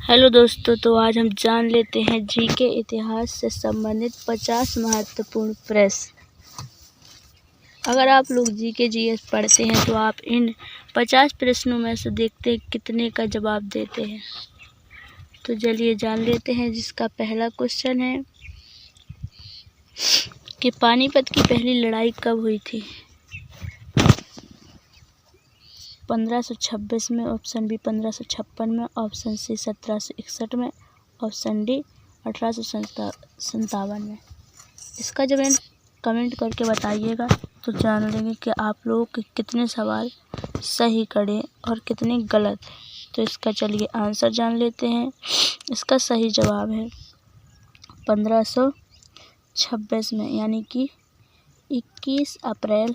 Hello दोस्तों, तो आज हम जान लेते हैं जीके इतिहास से संबंधित 50 महत्वपूर्ण प्रश्न। अगर आप लोग जीके जीएस पढ़ते हैं तो आप इन 50 प्रश्नों में से देखते हैं कितने का जवाब देते हैं। तो चलिए जान लेते हैं। जिसका पहला क्वेश्चन है कि पानीपत की पहली लड़ाई कब हुई थी? 1526 में, ऑप्शन बी 1556 में, ऑप्शन सी 1761 में, ऑप्शन डी 1857 में। इसका जवाब कमेंट करके बताइएगा, तो जान लेंगे कि आप लोगों के कितने सवाल सही करें और कितने गलत। तो इसका चलिए आंसर जान लेते हैं। इसका सही जवाब है 1526 में, यानी कि 21 अप्रैल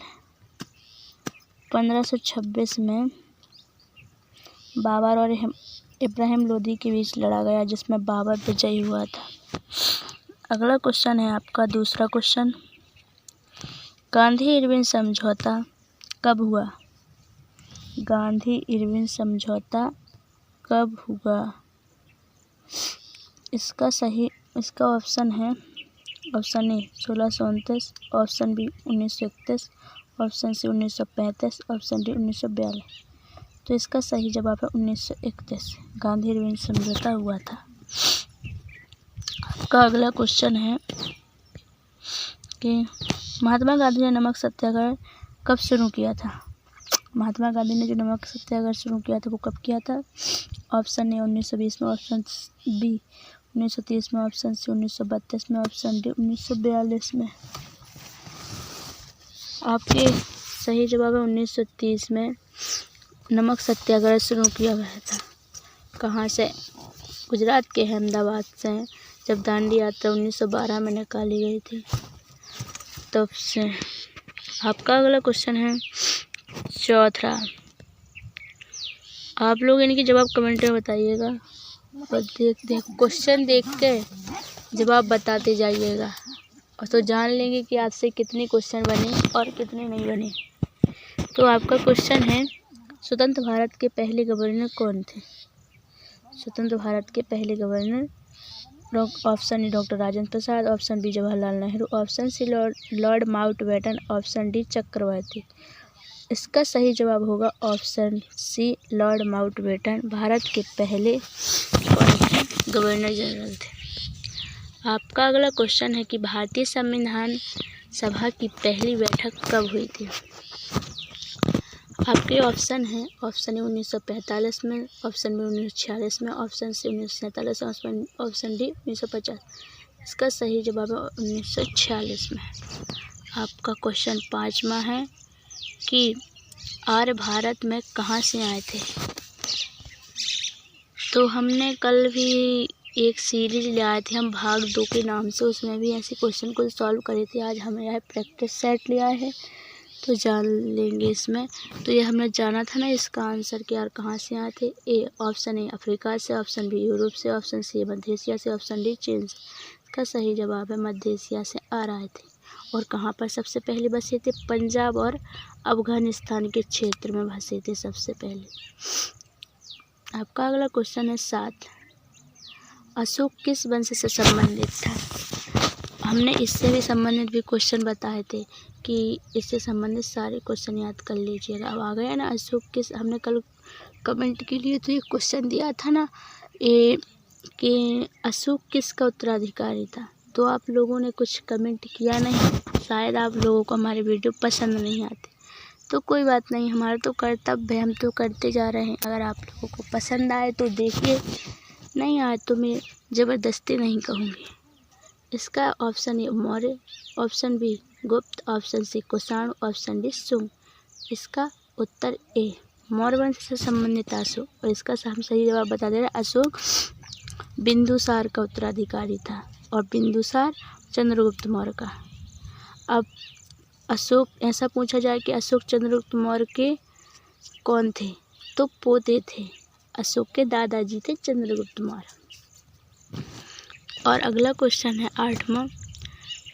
1526 में बाबर और इब्राहिम लोदी के बीच लड़ा गया, जिसमें बाबर विजयी हुआ था। अगला क्वेश्चन है आपका दूसरा क्वेश्चन, गांधी इरविन समझौता कब हुआ? गांधी इरविन समझौता कब हुआ? इसका ऑप्शन है option A 1629, option B 1931, option C 1935, option D 1942। तो इसका सही जवाब है 1931, गांधी इरविन समझौता हुआ था। आपका अगला क्वेश्चन है कि महात्मा गांधी ने नमक सत्याग्रह कब शुरू किया था? महात्मा गांधी ने जो नमक सत्याग्रह शुरू किया था वो कब किया था? ऑप्शन ए 1920 में, ऑप्शन बी 1930 में, ऑप्शन सी 1932 में, ऑप्शन डी 1942 में। आपके सही जवाब है 1930 में नमक सत्याग्रह शुरू किया गया था। कहाँ से? गुजरात के अहमदाबाद से, जब दांडी यात्रा 1912 में निकाली गई थी तब से। आपका अगला क्वेश्चन है चौथा। आप लोग इनके जवाब कमेंट में बताइएगा और क्वेश्चन देख के जवाब बताते जाइएगा, और तो जान लेंगे कि आपसे कितने क्वेश्चन बने और कितने नहीं बने। तो आपका क्वेश्चन है स्वतंत्र भारत के पहले गवर्नर कौन थे? स्वतंत्र भारत के पहले governor option A doctor Rajendra Prasad, option B Jawaharlal Nehru, option C Lord Mountbatten, option D Chakravarti. इसका सही जवाब होगा option C Lord Mountbatten, Bharat के पहले गवर्नर जनरल थे। आपका अगला क्वेश्चन है कि भारतीय संविधान सभा की पहली बैठक कब हुई थी? आपके ऑप्शन हैं ऑप्शन ए 1945 में, ऑप्शन बी 1946 में, ऑप्शन सी 1947, ऑप्शन डी 1950। इसका सही जवाब है 1946 में। आपका क्वेश्चन पाँचवा है कि आर्य भारत में कहाँ से आए थे? तो हमने कल भी एक सीरीज ले आए थे हम भाग 2 के नाम से, उसमें भी ऐसे क्वेश्चन को सॉल्व करे थे। आज हमें यह प्रैक्टिस सेट लिया है, तो जान लेंगे इसमें। तो ये हमने जाना था ना इसका आंसर कि यार कहाँ से आए थे। ऑप्शन ए अफ्रीका से, ऑप्शन बी यूरोप से, ऑप्शन सी मध्य एशिया से, ऑप्शन डी चीन से। इसका सही जवाब है मध्य एशिया से आ रहे थे। और कहाँ पर सबसे पहले बसे थे? पंजाब और अफगानिस्तान के क्षेत्र में बसे थे सबसे पहले। आपका अगला क्वेश्चन है 7, अशोक किस वंश से संबंधित था? हमने इससे भी संबंधित भी क्वेश्चन बताए थे कि इससे संबंधित सारे क्वेश्चन याद कर लीजिएगा। अब आ गया ना अशोक किस, हमने कल कमेंट के लिए तो ये क्वेश्चन दिया था ना कि अशोक किसका उत्तराधिकारी था। तो आप लोगों ने कुछ कमेंट किया नहीं, शायद आप लोगों को हमारे वीडियो पसंद नहीं आते। तो कोई बात नहीं, हमारा तो कर्तव्य है, हम तो करते जा रहे हैं। अगर आप लोगों को पसंद आए तो देखिए, नहीं आए तो मैं ज़बरदस्ती नहीं कहूँगी। इसका option A Maurya, option B Gupta, option C Kushan, option D Shunga. इसका उत्तर ए मौर्य वंश से संबंधित अशोक। और इसका हम सही जवाब बता दे रहे हैं, अशोक बिंदुसार का उत्तराधिकारी था, और बिंदुसार चंद्रगुप्त मौर्य का। अब अशोक, ऐसा पूछा जाए कि अशोक चंद्रगुप्त मौर्य के कौन थे, तो पोते थे। अशोक के दादाजी थे चंद्रगुप्त मौर्य। और अगला क्वेश्चन है 8वां,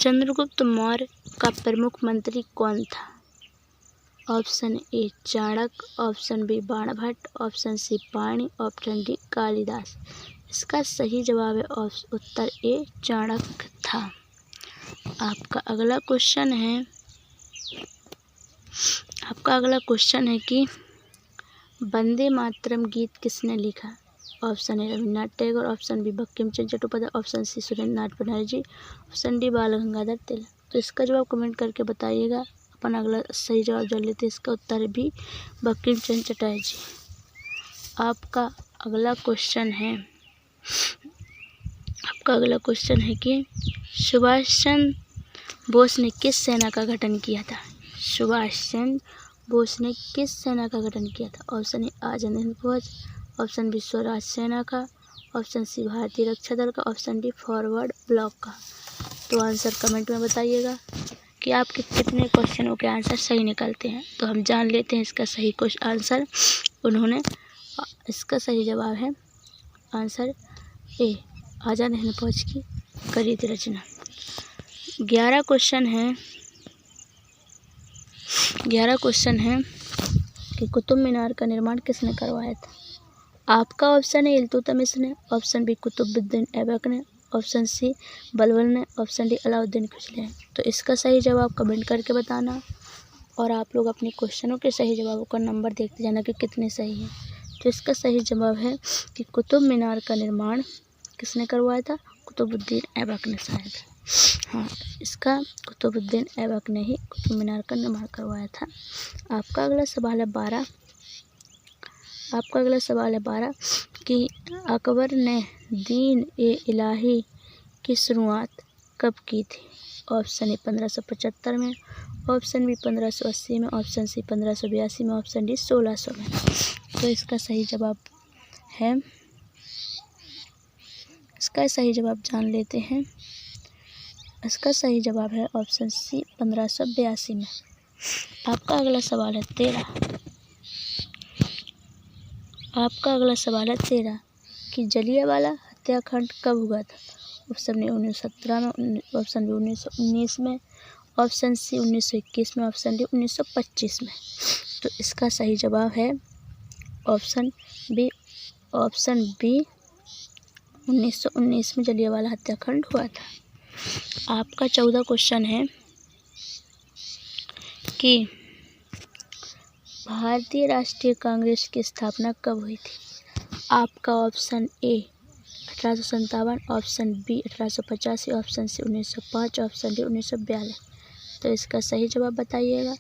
चंद्रगुप्त मौर्य का प्रमुख मंत्री कौन था? Option A Chanakya, option B Banabhatta, option C Pani, option D Kalidas. इसका सही जवाब है उत्तर ए चाणक्य था। आपका अगला क्वेश्चन है कि वंदे मातरम गीत किसने लिखा। Option A Rabindranath Tagore, option B Bankim Chandra Chattopadhyay, option C Surendranath Banerjee, option D Bal Gangadhar तिलक। तो इसका जवाब कमेंट करके बताइएगा। अपन अगला सही जवाब जान लेते हैं। इसका उत्तर भी बंकिम चंद्र चटर्जी। आपका अगला क्वेश्चन है कि सुभाष चंद्र बोस ने किस सेना का गठन किया था। सुभाष चंद्र बोस ने किस सेना का गठन किया था। ऑप्शन ए आजाद हिंद फौज, ऑप्शन बी स्वराज सेना का, ऑप्शन सी भारतीय रक्षा दल का, ऑप्शन डी फॉरवर्ड ब्लॉक का। तो आंसर कमेंट में बताइएगा कि आपके कितने क्वेश्चनों के आंसर सही निकलते हैं। तो हम जान लेते हैं इसका सही आंसर। इसका सही जवाब है आंसर ए आजाद हिंद फौज की करी थी रचना। 11 क्वेश्चन है कि कुतुब मीनार का निर्माण किसने करवाया था। आपका ऑप्शन ए इल्तुतमिश ने, ऑप्शन बी कुतुबुद्दीन ऐबक ने, ऑप्शन सी बलबल ने, ऑप्शन डी अलाउद्दीन खिलजी ने। तो इसका सही जवाब कमेंट करके बताना और आप लोग अपने क्वेश्चनों के सही जवाबों का नंबर देखते जाना कि कितने सही हैं। तो इसका सही जवाब है कि कुतुब मीनार का निर्माण किसने करवाया था। कुतुबुद्दीन ऐबक ने शायद। हाँ, इसका कुतुबुद्दीन ऐबक ने ही कुतुब मीनार का निर्माण करवाया था। आपका अगला सवाल है 12 कि अकबर ने दीन ए इलाही की शुरुआत कब की थी। ऑप्शन ए 1575 में, ऑप्शन बी 1580 में, ऑप्शन सी 1582 में, ऑप्शन डी 1600 में। तो इसका सही जवाब जान लेते हैं। इसका सही जवाब है ऑप्शन सी 1582 में। आपका अगला सवाल है 13 कि जलियांवाला हत्याकांड कब हुआ था। ऑप्शन ए 1917 में, ऑप्शन बी 1919 में, ऑप्शन सी 1921 में, ऑप्शन डी 1925 में। तो इसका सही जवाब है ऑप्शन बी 1919 में जलियांवाला हत्याकांड हुआ था। आपका 14 क्वेश्चन है कि भारतीय राष्ट्रीय कांग्रेस की स्थापना कब हुई थी। आपका option A 1857, option B 1885, option C 1905, option D 1942। तो इसका सही जवाब बताइएगा।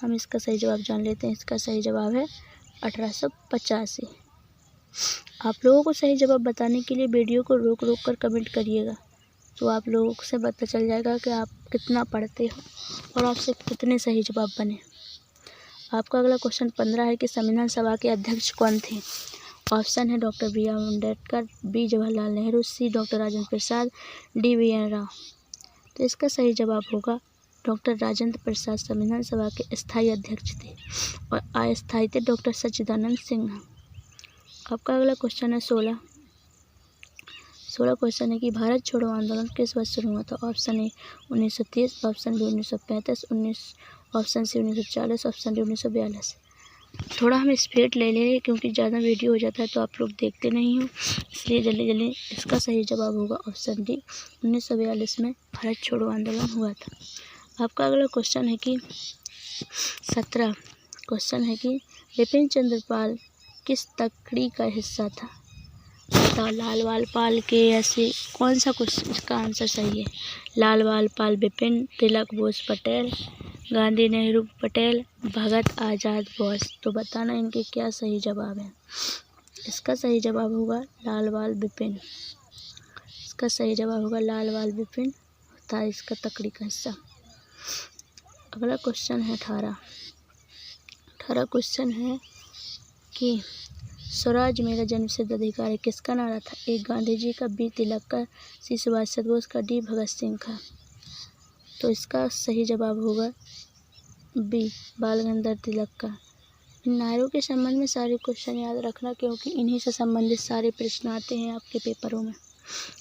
हम इसका सही जवाब जान लेते हैं। इसका सही जवाब है 1885। आप लोगों को सही जवाब बताने के लिए वीडियो को रोक कर कमेंट करिएगा, तो आप लोगों से पता चल जाएगा कि आप कितना पढ़ते हो और आपसे कितने सही जवाब बने। आपका अगला क्वेश्चन 15 है कि संविधान सभा के अध्यक्ष कौन थे। ऑप्शन है doctor B R Ambedkar, B Jawaharlal Nehru, C doctor Rajendra Prasad, D V N Rao. तो इसका सही जवाब होगा डॉक्टर राजेंद्र प्रसाद संविधान सभा के स्थायी अध्यक्ष थे और अस्थायी थे डॉक्टर सच्चिदानंद सिन्हा। आपका अगला क्वेश्चन है 16 क्वेश्चन है कि भारत छोड़ो आंदोलन किस वर्ष शुरू हुआ था। Option A 1930, option B 1935, option C 1940, option D 1942। थोड़ा हम स्पीड ले लें क्योंकि ज़्यादा वीडियो हो जाता है तो आप लोग देखते नहीं हो, इसलिए जल्दी इसका सही जवाब होगा ऑप्शन डी 1942 में भारत छोड़ो आंदोलन हुआ था। आपका अगला क्वेश्चन है कि 17 क्वेश्चन है कि बिपिन चंद्र पाल किस तकड़ी का हिस्सा था। बताओ, लाल बाल पाल के ऐसे कौन सा क्वेश्चन इसका आंसर सही है। लाल बाल पाल बिपिन, तिलक बोस पटेल, गांधी नेहरू पटेल, भगत आज़ाद बोस। तो बताना इनके क्या सही जवाब है। इसका सही जवाब होगा लाल बाल बिपिन। इसका सही जवाब होगा लाल बाल बिपिन था इसका तकड़ी का हिस्सा। अगला क्वेश्चन है 18 क्वेश्चन है कि स्वराज मेरा जन्मसिद्ध अधिकार है किसका नारा था। ए गांधी जी का, बी तिलक का, सी सुभाष चंद्र बोस का, डी भगत सिंह का। तो इसका सही जवाब होगा बी बाल गंगाधर तिलक का। इन नारों के संबंध में सारे क्वेश्चन याद रखना क्योंकि इन्हीं से संबंधित सारे प्रश्न आते हैं आपके पेपरों में।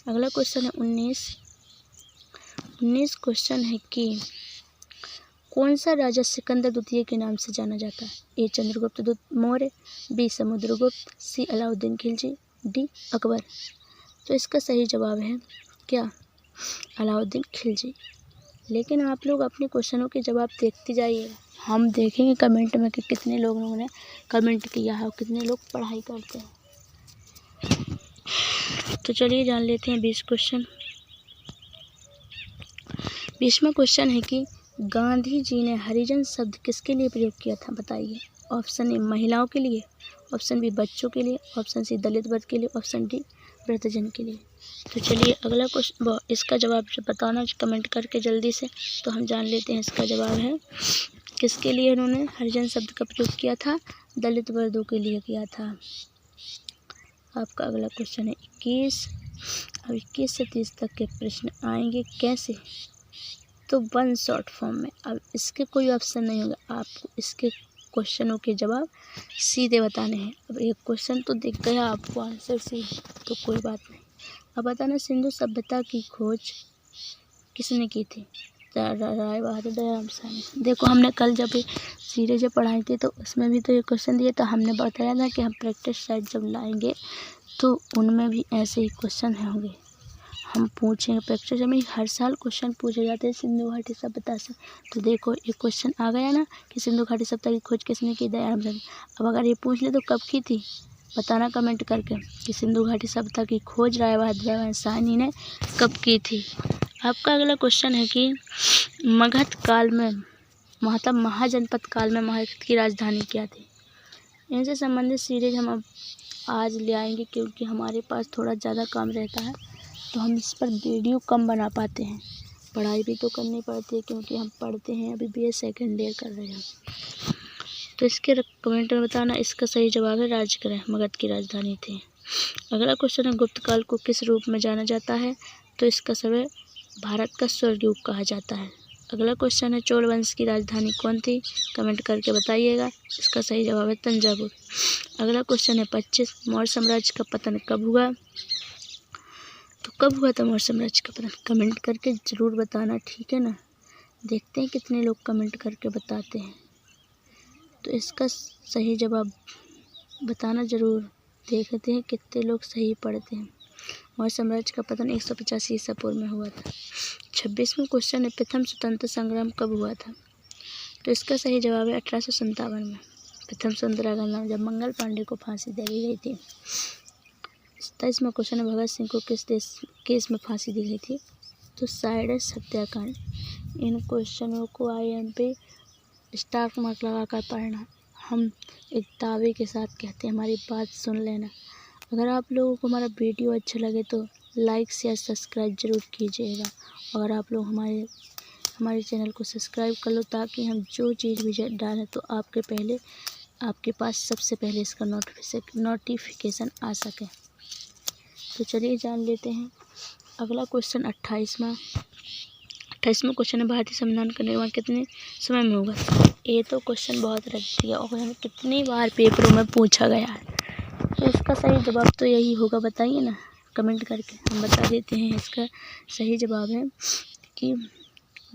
अगला क्वेश्चन है 19 क्वेश्चन है कि कौन सा राजा सिकंदर द्वितीय के नाम से जाना जाता है? ए चंद्रगुप्त मौर्य, बी समुद्रगुप्त, सी अलाउद्दीन खिलजी, डी अकबर। तो इसका सही जवाब है क्या? अलाउद्दीन खिलजी। लेकिन आप लोग अपने क्वेश्चनों के जवाब देखते जाइए, हम देखेंगे कमेंट में कि कितने लोगों ने कमेंट किया है और कितने लोग पढ़ाई करते हैं। तो चलिए जान लेते हैं 20 क्वेश्चन। 20वां क्वेश्चन है कि गांधी जी ने हरिजन शब्द किसके लिए प्रयोग किया था? बताइए। ऑप्शन ए महिलाओं के लिए, ऑप्शन बी बच्चों के लिए, ऑप्शन सी दलित वर्ग के लिए, ऑप्शन डी वृद्धजन के लिए। तो चलिए अगला क्वेश्चन, इसका जवाब बताना कमेंट करके जल्दी से। तो हम जान लेते हैं इसका जवाब है किसके लिए उन्होंने हरिजन शब्द का प्रयोग किया था? दलित वर्गों के लिए किया था। आपका अगला क्वेश्चन है 21। अब 21 से 30 तक के प्रश्न आएंगे कैसे? तो वन शॉर्ट फॉर्म में। अब इसके कोई ऑप्शन नहीं होगा, आपको इसके क्वेश्चनों के जवाब सीधे बताने हैं। अब एक क्वेश्चन तो दिख गया आपको आंसर सीधे, तो कोई बात नहीं। अब बताना सिंधु सभ्यता की खोज किसने की थी? राय बहादुर दयाराम साहनी। देखो हमने कल जब सीरीज पढ़ाई थी तो उसमें भी तो ये क्वेश्चन दिए, तो हमने बताया था कि हम प्रैक्टिस सेट जब लाएंगे तो उनमें भी ऐसे ही क्वेश्चन होंगे, हम पूछेंगे। प्रैक्टिस में हर साल क्वेश्चन पूछे जाते हैं सिंधु घाटी सभ्यता से। तो देखो एक क्वेश्चन आ गया ना कि सिंधु घाटी सभ्यता की खोज किसने की? दयाराम साहनी। अब अगर ये पूछ ले तो कब की थी? बताना कमेंट करके कि सिंधु घाटी सभ्यता की खोज राय बहादुर दयाराम साहनी ने कब की थी। आपका अगला क्वेश्चन है कि मगध काल में, मतलब महाजनपद काल में मगध की राजधानी क्या थी? इनसे संबंधित सीरीज हम अब आज ले आएंगे, क्योंकि हमारे पास थोड़ा ज़्यादा काम रहता है तो हम इस पर वीडियो कम बना पाते हैं। पढ़ाई भी तो करनी पड़ती है क्योंकि हम पढ़ते हैं, अभी BA सेकेंड ईयर कर रहे हैं। तो इसके कमेंट में बताना इसका सही जवाब है राजगृह, मगध की राजधानी थी। अगला क्वेश्चन है गुप्त काल को किस रूप में जाना जाता है? तो इसका समय भारत का स्वर्ण युग कहा जाता है। अगला क्वेश्चन है चोल वंश की राजधानी कौन थी? कमेंट करके बताइएगा। इसका सही जवाब है तंजावुर। अगला क्वेश्चन है 25। मौर्य साम्राज्य का पतन कब हुआ? तो कब हुआ था मौर्य साम्राज्य का पतन? कमेंट करके ज़रूर बताना, ठीक है ना। देखते हैं कितने लोग कमेंट करके बताते हैं। तो इसका सही जवाब बताना ज़रूर, देखते हैं कितने लोग सही पढ़ते हैं। मौर्य साम्राज्य का पतन 185 ईसा पूर्व में हुआ था। 26वां क्वेश्चन है प्रथम स्वतंत्रता संग्राम कब हुआ था? तो इसका सही जवाब है 1857 में। प्रथम स्वतंत्रता संग्राम जब मंगल पांडे को फांसी दे दी गई थी। 27वां क्वेश्चन है भगत सिंह को किस देश केस में फांसी दी गई थी? तो साइडस हत्याकांड। इन क्वेश्चनों को IM पे स्टार मार्क लगा कर पढ़ना। हम एक दावे के साथ कहते हैं, हमारी बात सुन लेना। अगर आप लोगों को हमारा वीडियो अच्छा लगे तो लाइक शेयर सब्सक्राइब ज़रूर कीजिएगा। और आप लोग हमारे चैनल को सब्सक्राइब कर लो, ताकि हम जो चीज़ भी डालें तो आपके पास सबसे पहले इसका नोटिफिकेशन आ सके। तो चलिए जान लेते हैं अगला क्वेश्चन 28वां क्वेश्चन है भारतीय संविधान का निर्माण कितने समय में होगा? ये तो क्वेश्चन बहुत रख दिया और हमें कितनी बार पेपरों में पूछा गया है। तो इसका सही जवाब तो यही होगा, बताइए ना कमेंट करके। हम बता देते हैं इसका सही जवाब है कि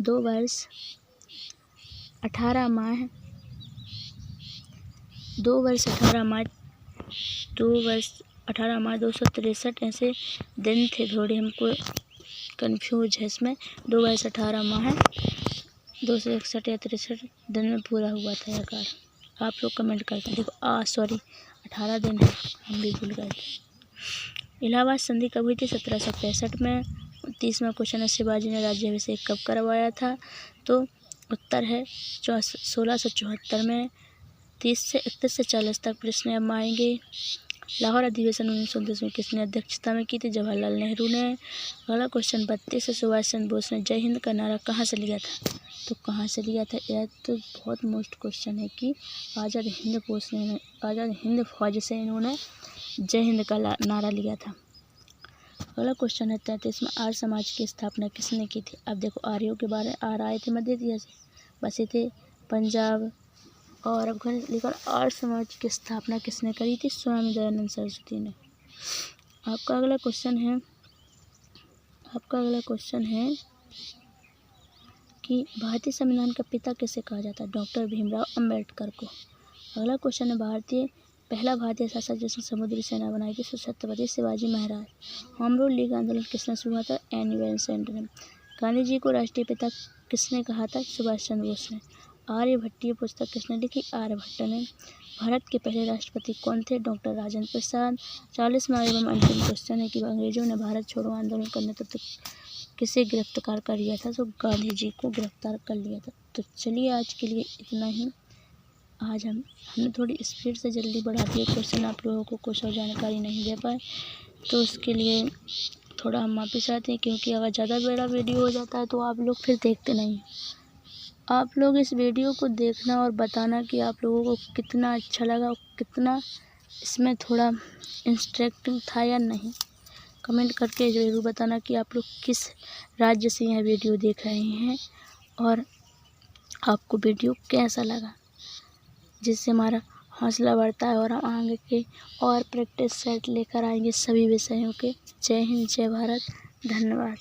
2 वर्ष 18 माह 263 ऐसे दिन थे। थोड़ी हमको कंफ्यूज है इसमें। 2 वर्ष 18 माह 261 या 63 दिन में पूरा हुआ था यह कार्य। आप लोग कमेंट करते हैं। देखो सॉरी 18 दिन है, हम भी भूल गए थे। इलाहाबाद संधि कब हुई थी? 1765 में। 30वां क्वेश्चन है शिवाजी ने राज्याभिषेक कब करवाया था? तो उत्तर है 1674 में। 30 से 31 से 40 तक प्रश्न हम आएंगे। लाहौर अधिवेशन 1929 में किसने अध्यक्षता में की थी? जवाहरलाल नेहरू ने। अगला क्वेश्चन 32 से सुभाष चंद्र बोस ने जय हिंद का नारा कहाँ से लिया था? तो कहाँ से लिया था? यह तो बहुत मोस्ट क्वेश्चन है कि आज़ाद हिंद फौज से इन्होंने जय हिंद का नारा लिया था। अगला क्वेश्चन है 33 में आर्य समाज की स्थापना किसने की थी? अब देखो आर्यों के बारे में आए थे मध्य एशिया से, बसे थे पंजाब और अफगानिस्तान, लेकर आर्य समाज की स्थापना किसने करी थी? स्वामी दयानंद सरस्वती ने। आपका अगला क्वेश्चन है कि भारतीय संविधान का पिता किसे कहा जाता है? डॉक्टर भीमराव अंबेडकर को। अगला क्वेश्चन है पहला भारतीय शासक जिसने समुद्री सेना बनाई थी? Chhatrapati Shivaji Maharaj. Home rule league आंदोलन किसने शुरू किया था? एनी बेसेंट ने। गांधी जी को राष्ट्रीय पिता किसने कहा था? सुभाष चंद्र बोस ने। आर्यभट्टीय पुस्तक किसने लिखी? आर्यभट्ट ने। भारत के पहले राष्ट्रपति कौन थे? डॉक्टर राजेंद्र प्रसाद। 40वां एवं अंतिम क्वेश्चन है कि अंग्रेजों ने भारत छोड़ो आंदोलन का नेतृत्व किसे गिरफ्तार कर लिया था? तो गांधी जी को गिरफ्तार कर लिया था। तो चलिए आज के लिए इतना ही। आज हमने थोड़ी स्पीड से जल्दी बढ़ा दिया क्वेश्चन, आप लोगों को कुछ और जानकारी नहीं दे पाए, तो उसके लिए थोड़ा हम माफ़ी चाहते हैं, क्योंकि अगर ज़्यादा बड़ा वीडियो हो जाता है तो आप लोग फिर देखते नहीं। आप लोग इस वीडियो को देखना और बताना कि आप लोगों को कितना अच्छा लगा और कितना इसमें थोड़ा इंस्ट्रक्टिव था या नहीं। कमेंट करके ज़रूर बताना कि आप लोग किस राज्य से यह वीडियो देख रहे हैं और आपको वीडियो कैसा लगा, जिससे हमारा हौसला बढ़ता है और हम आगे के और प्रैक्टिस सेट लेकर आएंगे सभी विषयों के। जय हिंद, जय भारत, धन्यवाद।